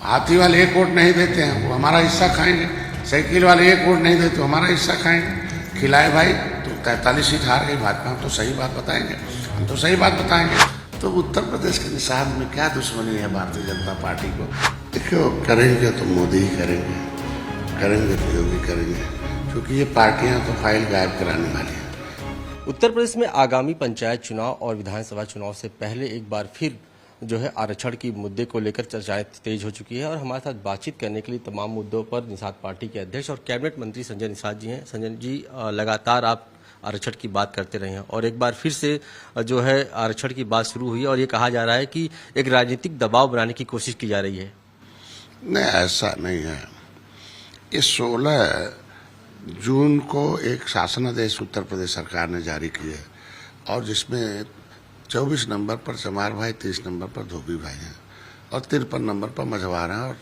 हाथी वाले एक वोट नहीं देते हैं, वो हमारा हिस्सा खाएंगे। साइकिल वाले एक वोट नहीं देते, वो हमारा हिस्सा खाएंगे। खिलाए भाई तो 43 सीट हार गई भाजपा, हम तो सही बात बताएंगे, हम तो सही बात बताएंगे। तो उत्तर प्रदेश के निषाद में क्या दुश्मनी है भारतीय जनता पार्टी को? देखो, करेंगे तो मोदी ही करेंगे, करेंगे तो योगी करेंगे, क्योंकि ये पार्टियां तो फाइल गायब कराने वाली हैं। उत्तर प्रदेश में आगामी पंचायत चुनाव और विधानसभा चुनाव से पहले एक बार फिर जो है आरक्षण की मुद्दे को लेकर चर्चाएं तेज हो चुकी है और हमारे साथ बातचीत करने के लिए तमाम मुद्दों पर निषाद पार्टी के अध्यक्ष और कैबिनेट मंत्री संजय निषाद जी हैं। संजय जी, लगातार आप आरक्षण की बात करते रहे हैं और एक बार फिर से जो है आरक्षण की बात शुरू हुई है और ये कहा जा रहा है कि एक राजनीतिक दबाव बनाने की कोशिश की जा रही है। नहीं, ऐसा नहीं है। ये 16 जून को एक शासनादेश उत्तर प्रदेश सरकार ने जारी की है और जिसमें 24 नंबर पर चमार भाई, 30 नंबर पर धोबी भाई हैं और 53 नंबर पर मझवार हैं और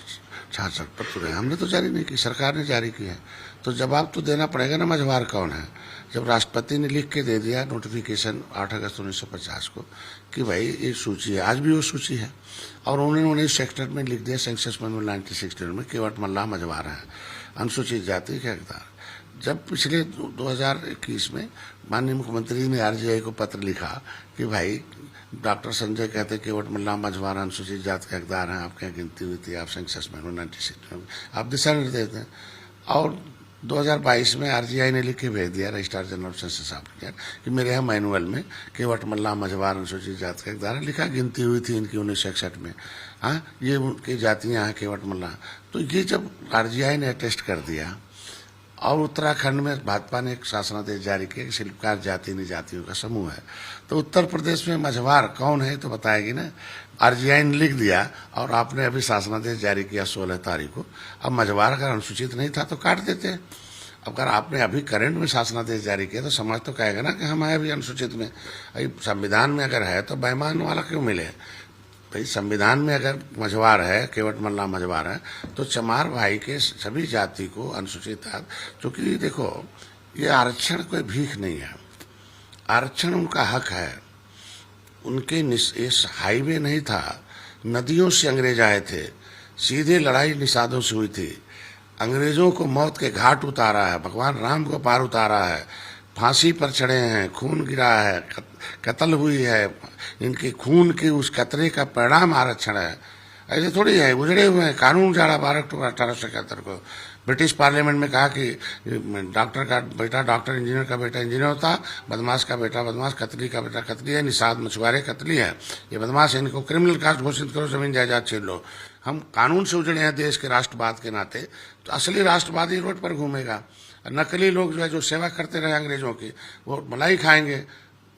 66 पर तुरे। हमने तो जारी नहीं की, सरकार ने जारी की है। तो जवाब तो देना पड़ेगा ना, मझवार कौन है? जब राष्ट्रपति ने लिख के दे दिया नोटिफिकेशन 8 अगस्त 1950 को कि भाई ये सूची है, आज भी वो सूची है और उन्होंने इस सेक्टर में लिख दिया सेंसस मैनुअल 1961 में केवट मल्लाह मझवार है, अनुसूचित जाति के हकदार। जब पिछले 2021 में माननीय मुख्यमंत्री ने आरजीआई को पत्र लिखा कि भाई डॉक्टर संजय कहते केवट मल्लाह मझवार अनुसूचित जाति के हकदार हैं, आपके यहाँ गिनती हुई थी, आप सेंसस मैनुअल 1960 में आप दिशा निर्देश दें। और 2022 में आरजीआई ने लिख के भेज दिया registrar general of census of कि मेरे यहाँ मैनुअल में केवट मल्लाह मझवार अनुसूचित जाति के हकदार लिखा, गिनती हुई थी इनकी 1961 में। हाँ, ये उनकी जातियाँ हैं केवट मल्लाह। तो ये जब आरजीआई ने अटेस्ट कर दिया और उत्तराखंड में भाजपा ने एक शासनादेश जारी किया कि शिल्पकार जाति इन जातियों का समूह है, तो उत्तर प्रदेश में मझवार कौन है तो बताएगी ना। आरजीआई ने लिख दिया और आपने अभी शासनादेश जारी किया 16 तारीख को। अब मझवार अगर अनुसूचित नहीं था तो काट देते। अब अगर आपने अभी करंट में शासनादेश जारी किया तो समाज तो कहेगा ना कि हम आए अभी अनुसूचित में। संविधान में अगर है तो बेईमान वाला क्यों मिले? भाई संविधान में अगर मझवार है, केवट मल्लाह मझवार है, तो चमार भाई के सभी जाति को अनुसूचित है। क्योंकि देखो, ये आरक्षण कोई भीख नहीं है, आरक्षण उनका हक है। उनके इस हाईवे नहीं था, नदियों से अंग्रेज आए थे, सीधे लड़ाई निषादों से हुई थी, अंग्रेजों को मौत के घाट उतारा है, भगवान राम को पार उतारा है, फांसी पर चढ़े हैं, खून गिरा है, कत्ल हुई है, इनके खून के उस कतरे का परिणाम आरक्षण है। ऐसे थोड़ी है, उजड़े हुए हैं। कानून जाड़ा 12 अक्टूबर 1871 को ब्रिटिश पार्लियामेंट में कहा कि डॉक्टर का बेटा डॉक्टर, इंजीनियर का बेटा इंजीनियर होता, बदमाश का बेटा बदमाश, कतली का बेटा कतली है, निषाद मछुआरे कतली है, ये बदमाश है, इनको क्रिमिनल कास्ट घोषित करो, जमीन जायदाद छीन लो। हम कानून से उजड़े हैं देश के राष्ट्रवाद के नाते, तो असली राष्ट्रवादी रोड पर घूमेगा। नकली लोग जो है, जो सेवा करते रहे अंग्रेजों की, वो मलाई खाएंगे।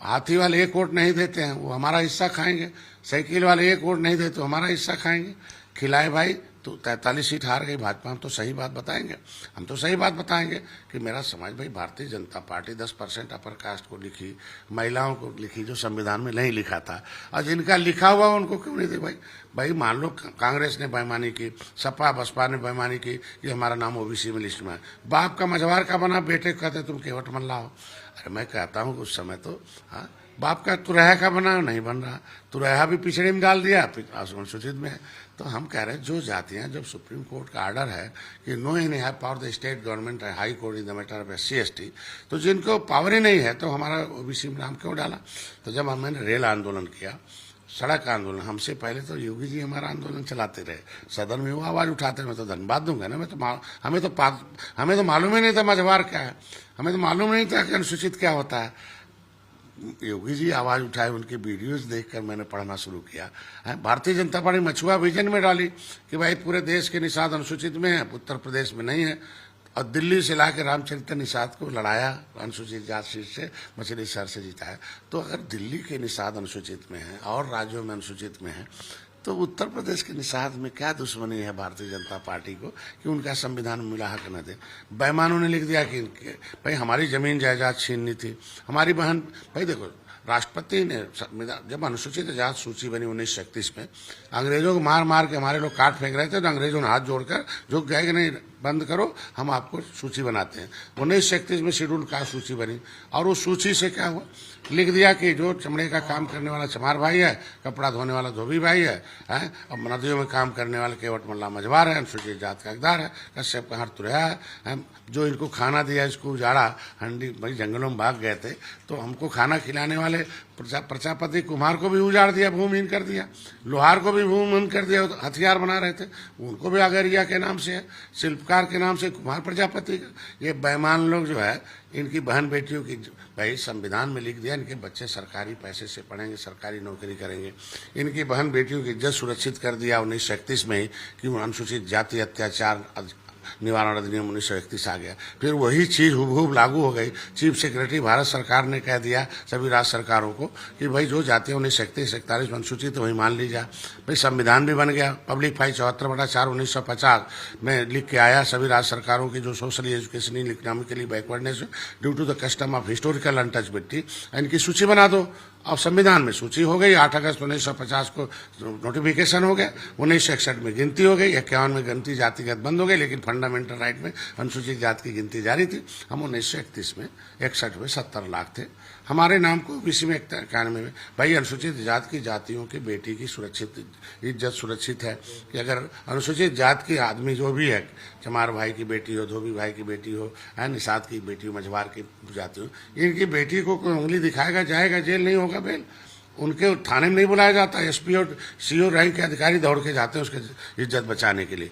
हाथी वाले एक वोट नहीं देते हैं, वो हमारा हिस्सा खाएंगे। साइकिल वाले एक वोट नहीं देते, तो हमारा हिस्सा खाएंगे। खिलाए भाई तो 43 सीट हार गई भाजपा, हम तो सही बात बताएंगे, हम तो सही बात बताएंगे कि मेरा समाज भाई Bharatiya Janata party 10% upper caste को लिखी, महिलाओं को लिखी, जो संविधान में नहीं लिखा था, और जिनका लिखा हुआ उनको क्यों नहीं दे? भाई मान लो कांग्रेस ने बेईमानी की, सपा बसपा ने बेईमानी की, ये हमारा नाम ओबीसी में लिस्ट में है। बाप का मझवार का बना, बेटे कहते तुम केवट मल्लाह हो। अरे मैं कहता हूँ उस समय तो हाँ, बाप का तुरहा का बना नहीं बन रहा, तुरहा भी पिछड़े में डाल दिया, अनुसूचित में है। तो हम कह रहे हैं जो जातियां, जब सुप्रीम कोर्ट का ऑर्डर है कि no in have power the state government है high court in the matter of SC/ST, तो जिनको पावर ही नहीं है तो हमारा ओबीसी में नाम क्यों डाला? तो जब हमने रेल आंदोलन किया, सड़क आंदोलन, हमसे पहले तो योगी जी हमारा आंदोलन चलाते रहे, सदन में वो आवाज उठाते, मैं तो धन्यवाद दूंगा ना। हमें तो मालूम ही नहीं था मझवार क्या है, हमें तो मालूम नहीं था कि अनुसूचित क्या होता है। योगी जी आवाज उठाए, उनके वीडियोस देखकर मैंने पढ़ना शुरू किया। भारतीय जनता पार्टी मछुआ विजन में डाली कि भाई पूरे देश के निषाद अनुसूचित में है, उत्तर प्रदेश में नहीं है, और दिल्ली से लाके रामचरित्र निषाद को लड़ाया, अनुसूचित जाति सीट से मछली शहर से जीताया। तो अगर दिल्ली के निषाद अनुसूचित में है और राज्यों में अनुसूचित में है, तो उत्तर प्रदेश के निषाद में क्या दुश्मनी है भारतीय जनता पार्टी को कि उनका संविधान में मिला हक न दे? बेईमानों ने लिख दिया कि भाई हमारी जमीन जायदाद छीननी थी, हमारी बहन। भाई देखो, राष्ट्रपति ने जब अनुसूचित जाति सूची बनी 1936 में, अंग्रेजों को मार मार के हमारे लोग काट फेंक रहे थे, तो अंग्रेजों ने हाथ जोड़कर झुक गए कि नहीं बंद करो, हम आपको सूची बनाते हैं। 1931 में शेड्यूल कास्ट सूची बनी और उस सूची से क्या हुआ, लिख दिया कि जो चमड़े का काम करने वाला चमार भाई है, कपड़ा धोने वाला धोबी भाई है, अब नदियों में काम करने वाला केवट मल्ला मझवार है, अनुसूचित जात का हकदार है, कश्यप का हर तुरया है, जो इनको खाना दिया, इसको उजाड़ा, हंडी भाई जंगलों में भाग गए थे तो हमको खाना खिलाने वाले प्रजापति कुम्हार को भी उजाड़ दिया, भूमिहीन कर दिया, लोहार को भी भूमिहीन कर दिया, हथियार बना रहे थे उनको भी अगरिया के नाम से है, शिल्पकार के नाम से कुम्हार प्रजापति का। ये बेईमान लोग जो है, इनकी बहन बेटियों की, भाई संविधान में लिख दिया इनके बच्चे सरकारी पैसे से पढ़ेंगे, सरकारी नौकरी करेंगे, इनकी बहन बेटियों की इज्जत सुरक्षित कर दिया 1931 में ही कि अनुसूचित जाति अत्याचार निवारण अधिनियम 1931 आ गया। फिर वही चीज हुबहू लागू हो गई। चीफ सेक्रेटरी भारत सरकार ने कह दिया सभी राज्य सरकारों को कि भाई जो जाति 1931-41 अनुसूचित तो वही मान ली जाए। भाई संविधान भी बन गया, पब्लिक फाइल 74/4 1950 में लिख के आया सभी राज्य सरकारों की जो socially educational economically backwardness due to the custom of historical untouchability, इनकी सूची बना दो। अब संविधान में सूची हो गई, 8 अगस्त 1950 को नोटिफिकेशन हो गया, 1961 में गिनती हो गई, 51 में गिनती जातिगत बंद हो गई, लेकिन फंडामेंटल राइट में अनुसूचित जाति की गिनती जारी थी। हम 1931 में 61 में 70 लाख थे, हमारे नाम को ओबीसी में 91 में। भाई अनुसूचित जाति की जातियों की बेटी की सुरक्षित इज्जत सुरक्षित है कि अगर अनुसूचित जाति की आदमी जो भी है, चमार भाई की बेटी हो, धोबी भाई की बेटी हो, निषाद की बेटी हो, मझवार की जाति हो, इनकी बेटी को कोई उंगली दिखाएगा जाएगा, जेल नहीं होगा बेल, उनके थाने में नहीं बुलाया जाता, एसपी और सीओ रैंक के अधिकारी दौड़ के जाते हैं उसके इज्जत बचाने के लिए।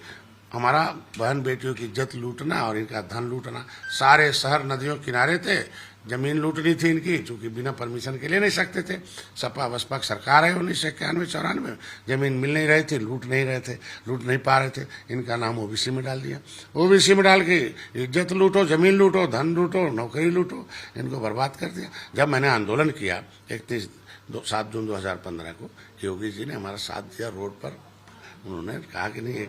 हमारा बहन बेटियों की इज्जत लूटना और इनका धन लूटना, सारे शहर नदियों किनारे थे, जमीन लूटनी थी इनकी, चूंकि बिना परमिशन के ले नहीं सकते थे। सपा बसपा सरकार है 1991-94 में, जमीन मिल नहीं रही थी, लूट नहीं रहे थे, लूट नहीं पा रहे थे, इनका नाम ओबीसी में डाल दिया। ओबीसी में डाल के इज्जत लूटो, जमीन लूटो, धन लूटो, नौकरी लूटो, इनको बर्बाद कर दिया। जब मैंने आंदोलन किया 7 जून 2015 को, योगी जी ने हमारा साथ दिया रोड पर, उन्होंने कहा कि नहीं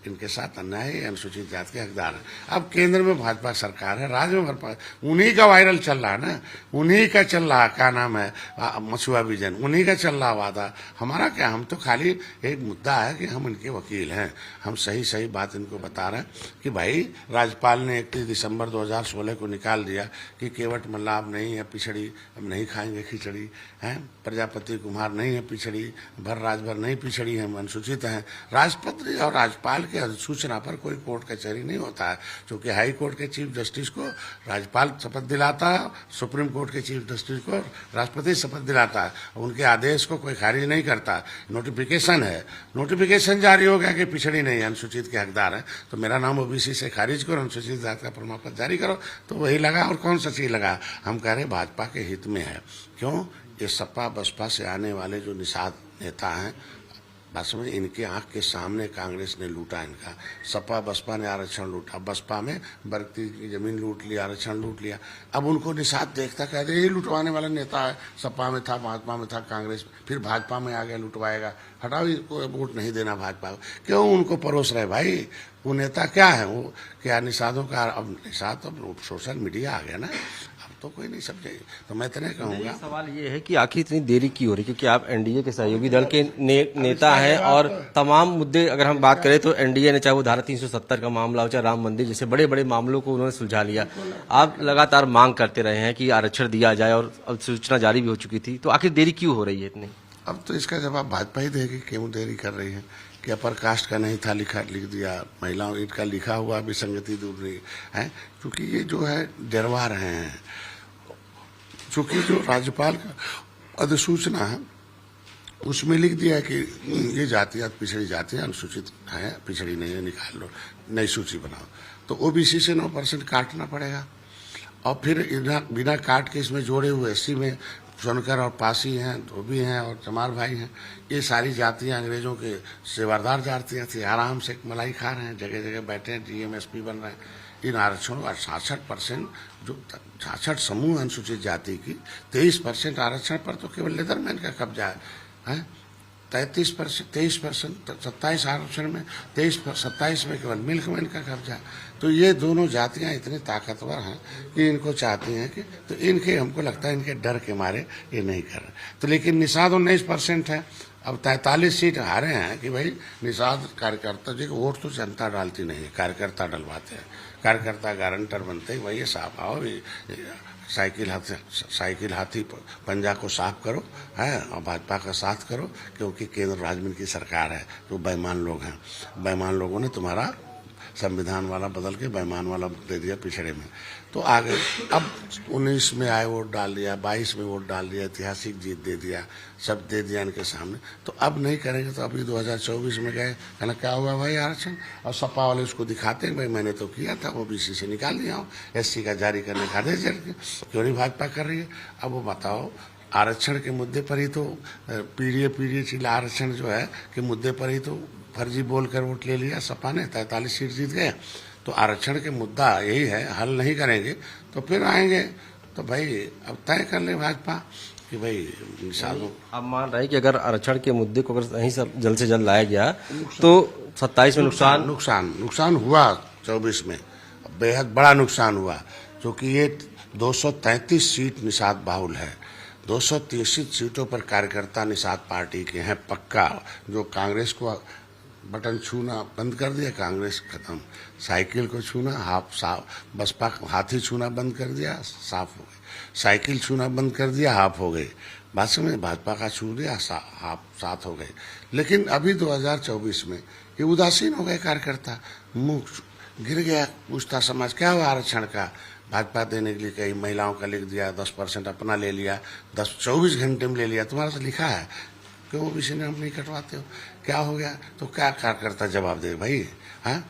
इनके साथ अन्याय है, अनुसूचित जाति के हकदार है। अब केंद्र में भाजपा सरकार है, राज्य में भाजपा, उन्हीं का वायरल चल रहा है ना, उन्हीं का चल रहा, क्या नाम है, मछुआ विजन, उन्हीं का चल रहा वादा। हमारा क्या, हम तो खाली एक मुद्दा है कि हम इनके वकील हैं, हम सही सही बात इनको बता रहे हैं कि भाई राज्यपाल ने 31 दिसंबर 2016 को निकाल दिया कि केवट मल्ला अब नहीं है पिछड़ी, अब नहीं खाएंगे खिचड़ी, हैं प्रजापति कुम्हार नहीं है पिछड़ी, भर राजभर नहीं पिछड़ी है, अनुसूचित हैं। राष्ट्रपति और राज्यपाल के अधिसूचना पर कोई कोर्ट कचहरी नहीं होता है, क्योंकि हाई कोर्ट के चीफ जस्टिस को राज्यपाल शपथ दिलाता है, सुप्रीम कोर्ट के चीफ जस्टिस को राष्ट्रपति शपथ दिलाता है, उनके आदेश को कोई खारिज नहीं करता। नोटिफिकेशन है, नोटिफिकेशन जारी हो गया कि पिछड़ी नहीं है, अनुसूचित के हकदार है, तो मेरा नाम ओबीसी से खारिज करो, अनुसूचित जाति का प्रमाण पत्र जारी करो, तो वही लगा। और कौन सा चीज लगा, हम कह रहे भाजपा के हित में है। क्यों, ये सपा बसपा से आने वाले जो निषाद नेता हैं, बस में इनके आंख के सामने कांग्रेस ने लूटा इनका, सपा बसपा ने आरक्षण लूटा, बसपा में बरती की जमीन लूट लिया, आरक्षण लूट लिया। अब उनको निषाद देखता कहते ये लुटवाने वाला नेता है, सपा में था, भाजपा में था, कांग्रेस फिर भाजपा में आ गया, लुटवाएगा, हटाओ इसको, वोट नहीं देना भाजपा को। क्यों उनको परोस रहे भाई, वो नेता क्या है, वो क्या निषादों का, अब निषाद तो सोशल मीडिया आ गया ना, तो कोई नहीं समझेगी। तो मैं तो नहीं कहूँगा। सवाल ये है कि आखिर इतनी देरी क्यों हो रही, क्योंकि आप एनडीए के सहयोगी दल के नेता हैं और तमाम मुद्दे अगर हम बात करें तो एनडीए ने, चाहे वो धारा 370 का मामला हो, चाहे राम मंदिर जैसे बड़े बड़े मामलों को उन्होंने सुलझा लिया। आप लगातार मांग करते रहे हैं कि आरक्षण दिया जाए और अब सूचना जारी भी हो चुकी थी, तो आखिर देरी क्यों हो रही है इतनी? अब तो इसका जवाब भाजपा ही देगी, क्यों देरी कर रही है। कि अपर कास्ट का नहीं था लिख दिया, महिलाओं इनका लिखा हुआ विसंगति दूर नहीं है, क्योंकि ये जो है डरवा रहे हैं। चूंकि जो राज्यपाल का अधिसूचना है उसमें लिख दिया कि ये जातियात पिछड़ी जाति है, अनुसूचित है, पिछड़ी नहीं है, निकाल लो, नई सूची बनाओ, तो ओबीसी से 9% काटना पड़ेगा। और फिर बिना काट के इसमें जोड़े हुए एससी में सोनकर और पासी हैं, धोबी हैं और चमार भाई हैं, ये सारी जातियां अंग्रेजों के सेवादार जातियां थी, आराम से मलाई खा रहे हैं, जगह जगह बैठे हैं, डीएम एसपी बन रहे हैं। इन आरक्षणों का 66% जो 66 समूह अनुसूचित जाति की 23% आरक्षण पर तो केवल लेदरमैन का कब्जा है, 33%, 23%, 27 आरक्षण में 27 में केवल मिल्कमैन का कब्जा है। तो ये दोनों जातियां इतनी ताकतवर हैं कि इनको चाहती हैं कि, तो इनके हमको लगता है इनके डर के मारे ये नहीं कर रहे। तो लेकिन निषाद 19% है, अब 43 सीट हारे हैं कि भाई निषाद कार्यकर्ता जी को वोट तो जनता डालती नहीं है, कार्यकर्ता डलवाते हैं, कार्यकर्ता गारंटर बनते हैं। भाई ये साफ आओ, साइकिल हाथी पंजा को साफ करो है और भाजपा का साथ करो, क्योंकि केंद्र राज्य में की सरकार है। जो बेईमान लोग हैं, बेईमान लोगों ने तुम्हारा संविधान वाला बदल के बेईमान वाला दे दिया पिछड़े में, तो आ गए। अब 19 में आए वोट डाल दिया, 22 में वोट डाल दिया, ऐतिहासिक जीत दे दिया, सब दे दिया इनके सामने। तो अब नहीं करेंगे तो अभी 2024 में गए, कहना क्या हुआ भाई आरक्षण, और सपा वाले उसको दिखाते हैं भाई मैंने तो किया था, वो बीसी से निकाल दिया हूँ, SC का जारी करने का आदेश क्यों नहीं भाजपा कर रही है। अब वो बताओ, आरक्षण के मुद्दे पर ही तो पीढ़ी चिल्ला आरक्षण जो है कि मुद्दे पर ही तो फर्जी बोलकर वोट ले लिया सपा ने, 43 सीट जीत गए। तो आरक्षण के मुद्दा यही है, हल नहीं करेंगे तो फिर आएंगे। तो भाई अब तय कर ले भाजपा कि भाई निषादों। आप मान रहे हैं कि अगर आरक्षण के मुद्दे को अगर यहीं सब जल्द से जल्द लाया गया तो 27 में नुकसान हुआ, 24 में बेहद बड़ा नुकसान हुआ, क्योंकि ये 233 सीट निषाद बाहुल है। 233 सीटों पर कार्यकर्ता निषाद पार्टी के हैं पक्का। जो कांग्रेस को बटन छूना बंद कर दिया, कांग्रेस खत्म। साइकिल को छूना बसपा हाथी छूना बंद कर दिया, साफ हो गई। साइकिल छूना बंद कर दिया, हाफ हो गई। बात समझ, भाजपा का छू दिया, हाफ साथ हो गए। लेकिन अभी 2024 में ये उदासीन हो गए कार्यकर्ता, मुंह गिर गया। पूछता समाज क्या हुआ आरक्षण का, भाजपा देने के लिए कई महिलाओं का लिख दिया, 10% अपना ले लिया, 24 घंटे में ले लिया। तुम्हारा तो लिखा है, क्यों किसी ने हम नहीं कटवाते हो, क्या हो गया। तो क्या कार्यकर्ता जवाब दे भाई, हाँ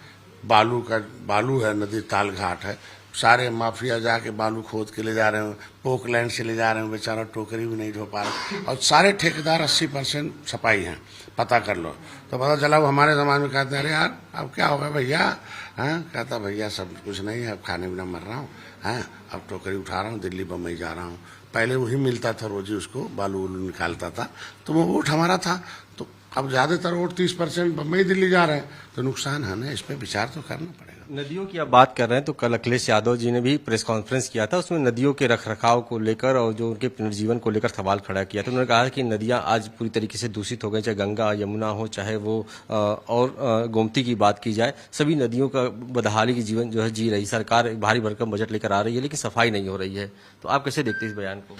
बालू है, नदी ताल घाट है, सारे माफिया जाके बालू खोद के ले जा रहे हैं, पोकलैंड से ले जा रहे हैं, बेचारा टोकरी भी नहीं ढो पा रहे, और सारे ठेकेदार 80% सफाई हैं, पता कर लो। तो पता चला वो हमारे जमाने में कहते हैं अरे यार अब क्या होगा भैया, हाँ कहता भैया सब कुछ नहीं है, अब खाने बिना मर रहा हूँ, हाँ अब टोकरी उठा रहा हूँ, दिल्ली बम्बई जा रहा हूँ। पहले वही मिलता था रोजी, उसको बालू उलू निकालता था, तो वो वोट हमारा था। तो अब ज्यादातर वोट 30% बम्बई दिल्ली जा रहे हैं, तो नुकसान है ना, इस पर विचार तो करना पड़ेगा। नदियों की आप बात कर रहे हैं तो कल अखिलेश यादव जी ने भी प्रेस कॉन्फ्रेंस किया था, उसमें नदियों के रखरखाव को लेकर और जो उनके पुनर्जीवन को लेकर सवाल खड़ा किया था। उन्होंने कहा कि नदियां आज पूरी तरीके से दूषित हो गई, चाहे गंगा यमुना हो, चाहे वो और गोमती की बात की जाए, सभी नदियों का बदहाली की जीवन जो है जी रही। सरकार भारी भरकम बजट लेकर आ रही है, लेकिन सफाई नहीं हो रही है। तो आप कैसे देखते हैं इस बयान को?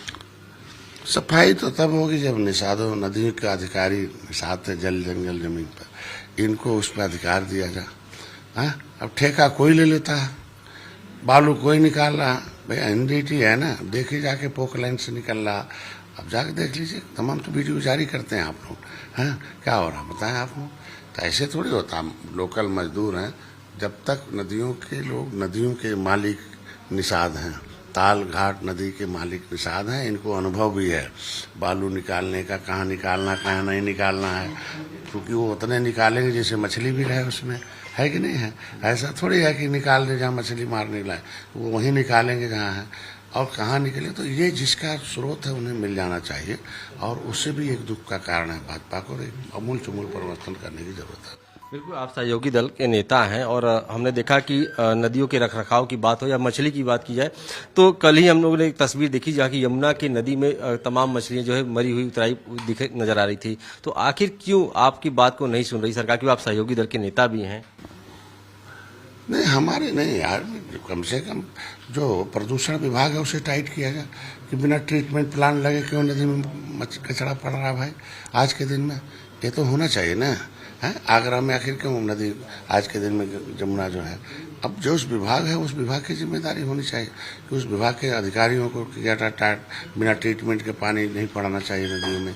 सफाई तो तब होगी जब निषादों नदियों के अधिकारी निषाद थे, जल जंगल जमीन पर, इनको उस पर अधिकार दिया जा। हाँ अब ठेका कोई ले लेता है, बालू कोई निकाल रहा, भाई NDT है ना, देखिए जाके पोकलैंड से निकल रहा, अब जाके देख लीजिए, तमाम तो वीडियो जारी करते हैं आप लोग। हाँ क्या हो रहा बताएं आप लोग। तो ऐसे थोड़ी होता, लोकल मजदूर हैं, जब तक नदियों के लोग, नदियों के मालिक निषाद हैं, ताल घाट नदी के मालिक निषाद हैं, इनको अनुभव भी है बालू निकालने का, कहाँ निकालना कहाँ नहीं निकालना है, क्योंकि वो उतने निकालेंगे जैसे मछली भी रहे उसमें, है कि नहीं है। ऐसा थोड़ी है कि निकाल दे जहाँ मछली मारने लाए, वो वहीं निकालेंगे जहाँ है, और कहाँ निकले। तो ये जिसका स्रोत है उन्हें मिल जाना चाहिए, और उससे भी एक दुख का कारण है। भाजपा को एक अमूल चमूल परिवर्तन करने की जरूरत है। बिल्कुल, आप सहयोगी दल के नेता हैं और हमने देखा कि नदियों के रखरखाव की बात हो या मछली की बात की जाए, तो कल ही हम लोगों ने एक तस्वीर देखी जहाँ की यमुना की नदी में तमाम मछलियां जो है मरी हुई उतराई नजर आ रही थी। तो आखिर क्यों आपकी बात को नहीं सुन रही सरकार, क्योंकि आप सहयोगी दल के नेता भी हैं? नहीं हमारे नहीं यार, कम से कम जो प्रदूषण विभाग है उसे टाइट किया जाए कि बिना ट्रीटमेंट प्लांट लगे क्यों नदी में कचरा पड़ रहा है भाई आज के दिन में, ये तो होना चाहिए ना। है आगरा में आखिर क्यों नदी आज के दिन में जमुना जो है, अब जो उस विभाग है उस विभाग की जिम्मेदारी होनी चाहिए कि उस विभाग के अधिकारियों को बिना ट्रीटमेंट के पानी नहीं पड़ना चाहिए नदियों में।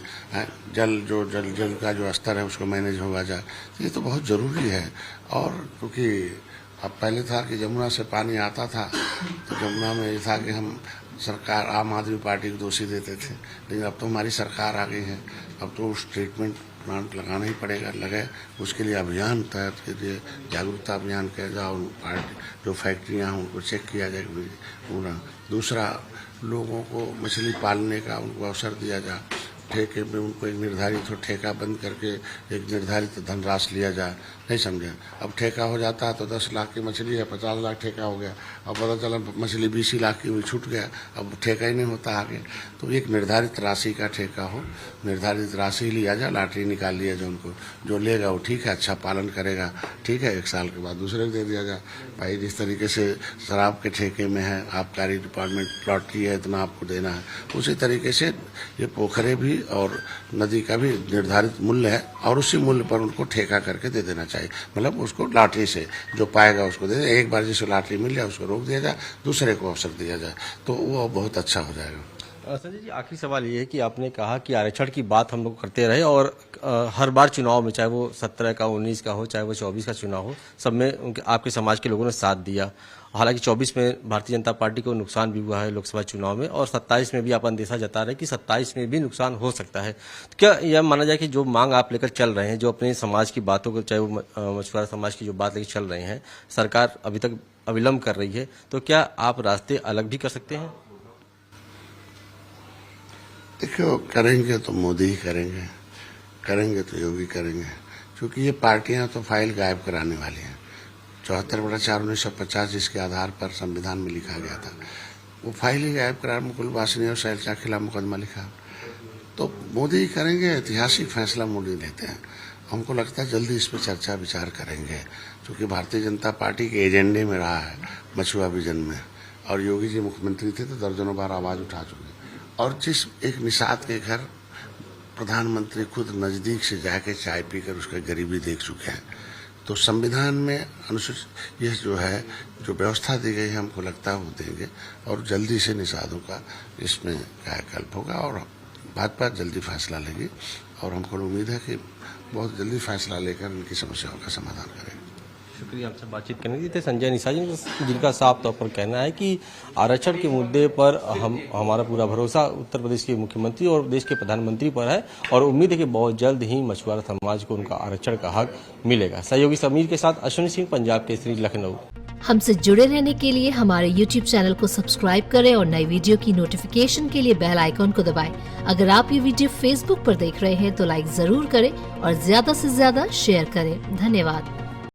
जल का जो स्तर है उसको मैनेज होगा जाए, तो ये तो बहुत जरूरी है। और क्योंकि अब पहले था कि जमुना से पानी आता था, तो जमुना में ये था कि हम सरकार आम आदमी पार्टी को दोषी देते थे, लेकिन अब तो हमारी सरकार आ गई है, अब तो उस ट्रीटमेंट प्लांट लगाना ही पड़ेगा। लगे उसके लिए अभियान तैयार कीजिए, जागरूकता अभियान किया जाए, पार्टी जो फैक्ट्रियाँ हैं उनको चेक किया जाए पूरा। दूसरा, लोगों को मछली पालने का उनको अवसर दिया जाए, ठेके में उनको एक निर्धारित ठेका बंद करके एक निर्धारित धनराशि लिया जाए। नहीं समझे। अब ठेका हो जाता है तो 10 लाख की मछली है, 50 लाख ठेका हो गया, अब पता चला मछली 20 लाख की हुई, छूट गया, अब ठेका ही नहीं होता आगे। तो एक निर्धारित राशि का ठेका हो, निर्धारित राशि लिया जाए, लॉटरी निकाल लिया जाए, उनको जो लेगा वो ठीक है, अच्छा पालन करेगा, ठीक है, 1 साल के बाद दूसरे को दे दिया जाए। भाई जिस तरीके से शराब के ठेके में है, आबकारी डिपार्टमेंट लॉटरी है, इतना आपको देना है, उसी तरीके से ये पोखरे भी और नदी का भी निर्धारित मूल्य है और उसी मूल्य पर उनको ठेका करके दे देना चाहिए। मतलब उसको लॉटरी से जो पाएगा उसको दे दे, एक बार जिसको लॉटरी मिल जाए उसको रोक दिया जाए, दूसरे को अवसर दिया जाए, तो वो बहुत अच्छा हो जाएगा। संजय जी, आखिरी सवाल ये है कि आपने कहा कि आरक्षण की बात हम लोग करते रहे और हर बार चुनाव में, चाहे वो 17 का, 19 का हो, चाहे वो 24 का चुनाव हो, सब में आपके समाज के लोगों ने साथ दिया। हालांकि 24 में भारतीय जनता पार्टी को नुकसान भी हुआ है लोकसभा चुनाव में, और 27 में भी आप अंदेशा जता रहे हैं कि 27 में भी नुकसान हो सकता है। तो क्या यह माना जाए कि जो मांग आप लेकर चल रहे हैं, जो अपने समाज की बातों को, चाहे वो मछुआरा समाज की जो बात लेकर चल रहे हैं, सरकार अभी तक अविलंब कर रही है, तो क्या आप रास्ते अलग भी कर सकते हैं? देखो, करेंगे तो मोदी ही करेंगे, करेंगे तो योगी करेंगे, क्योंकि ये पार्टियां तो फाइल गायब कराने वाली हैं। 74/4/1950 जिसके आधार पर संविधान में लिखा गया था, वो फाइल ही गायब करा, मुकुल वासनिक और शैलजा के खिलाफ मुकदमा लिखा। तो मोदी ही करेंगे, ऐतिहासिक फैसला मोदी लेते हैं। हमको लगता है जल्दी इस पर चर्चा विचार करेंगे, क्योंकि भारतीय जनता पार्टी के एजेंडे में रहा है मछुआ विजन में, और योगी जी मुख्यमंत्री थे तो दर्जनों बार आवाज उठा चुके। और जिस एक निषाद के घर प्रधानमंत्री खुद नजदीक से जाके चाय पीकर उसका गरीबी देख चुके हैं, तो संविधान में अनुसूचित ये जो है, जो व्यवस्था दी गई है, हमको लगता है वो देंगे और जल्दी से निषादों का इसमें कायाकल्प होगा और भाजपा जल्दी फैसला लेगी। और हमको उम्मीद है कि बहुत जल्दी फैसला लेकर उनकी समस्याओं का समाधान करेंगे। शुक्रिया आपसे बातचीत करने के लिए। थे संजय निषाद जी, जिनका साफ तौर पर कहना है कि आरक्षण के मुद्दे पर हमारा पूरा भरोसा उत्तर प्रदेश के मुख्यमंत्री और देश के प्रधानमंत्री पर है और उम्मीद है कि बहुत जल्द ही मछुआरा समाज को उनका आरक्षण का हक मिलेगा। सहयोगी समीर के साथ अश्विनी सिंह, पंजाब केसरी, लखनऊ। हमसे जुड़े रहने के लिए हमारे YouTube चैनल को सब्सक्राइब करें और नई वीडियो की नोटिफिकेशन के लिए बेल आइकॉन को दबाएं। अगर आप ये वीडियो Facebook पर देख रहे हैं तो लाइक जरूर करें और ज्यादा से ज्यादा शेयर करें। धन्यवाद।